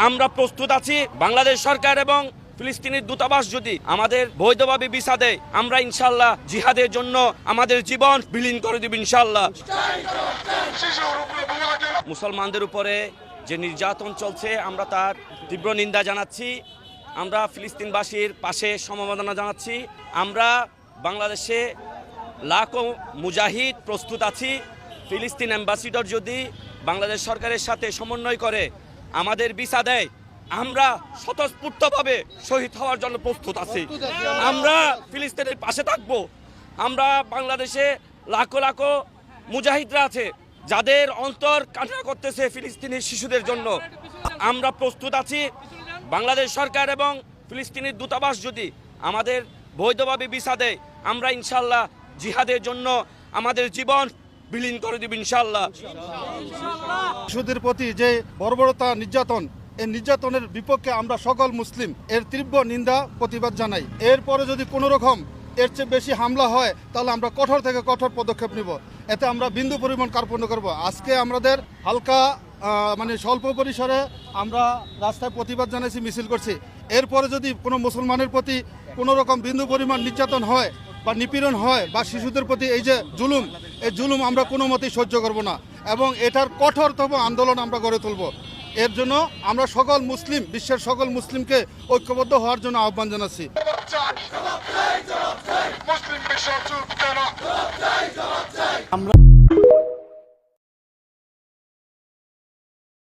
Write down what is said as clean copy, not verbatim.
আমরা প্রস্তুত আছি। বাংলাদেশ সরকার এবং ফিলিস্তিনের দূতাবাস যদি আমাদের বৈধভাবে ভিসা দেয়, আমরা ইনশাআল্লাহ জিহাদের জন্য আমাদের জীবন বিলীন করে দেব ইনশাআল্লাহ। মুসলমানদের উপরে যে নির্যাতন চলছে আমরা তার তীব্র নিন্দা জানাচ্ছি। আমরা ফিলিস্তিনবাসীর পাশে সমবেদনা জানাচ্ছি। আমরা বাংলাদেশে লাখো মুজাহিদ প্রস্তুত আছি। ফিলিস্তিন অ্যাম্বাসিডর যদি বাংলাদেশ সরকারের সাথে সমন্বয় করে আমাদের ভিসা দেয়, আমরা স্বতঃস্ফূর্তভাবে শহীদ হওয়ার জন্য প্রস্তুত আছি। আমরা ফিলিস্তিনের পাশে থাকব। আমরা বাংলাদেশে লাখো লাখো মুজাহিদরা আছে যাদের অন্তর কান্না করতেছে ফিলিস্তিনি শিশুদের জন্য। আমরা প্রস্তুত আছি। বাংলাদেশ সরকার এবং ফিলিস্তিনের দূতাবাস যদি আমাদের বৈধভাবে ভিসা দেয়, আমরা ইনশাআল্লাহ জিহাদের জন্য আমাদের জীবন বিলীন করে দেব ইনশাআল্লাহ। শিশুদের প্রতি যে বর্বরতা নির্যাতন, এই নির্যাতনের বিপক্ষে আমরা সকল মুসলিম এর তীব্র নিন্দা প্রতিবাদ জানাই। এরপরে যদি কোনো রকম এর চেয়ে বেশি হামলা হয় তাহলে আমরা কঠোর থেকে কঠোর পদক্ষেপ নিব। এতে আমরা বিন্দু পরিমাণ কার্পণ্য করব। আজকে আমাদের হালকা স্বল্প পরিসরে আমরা রাস্তায় প্রতিবাদ জানাইছি, মিছিল করছি। এরপরে যদি কোনো মুসলমানের প্রতি কোনো রকম বিন্দু পরিমাণ নির্যাতন হয় বা নিপীড়ন হয় বা শিশুদের প্রতি এই যে জুলুম, এই জুলুম আমরা কোনো মতেই সহ্য করব না এবং এটার কঠোরতম আন্দোলন আমরা গড়ে তুলব। এর জন্য আমরা সকল মুসলিম, বিশ্বের সকল মুসলিমকে ঐক্যবদ্ধ হওয়ার জন্য আহ্বান জানাচ্ছি। আমরা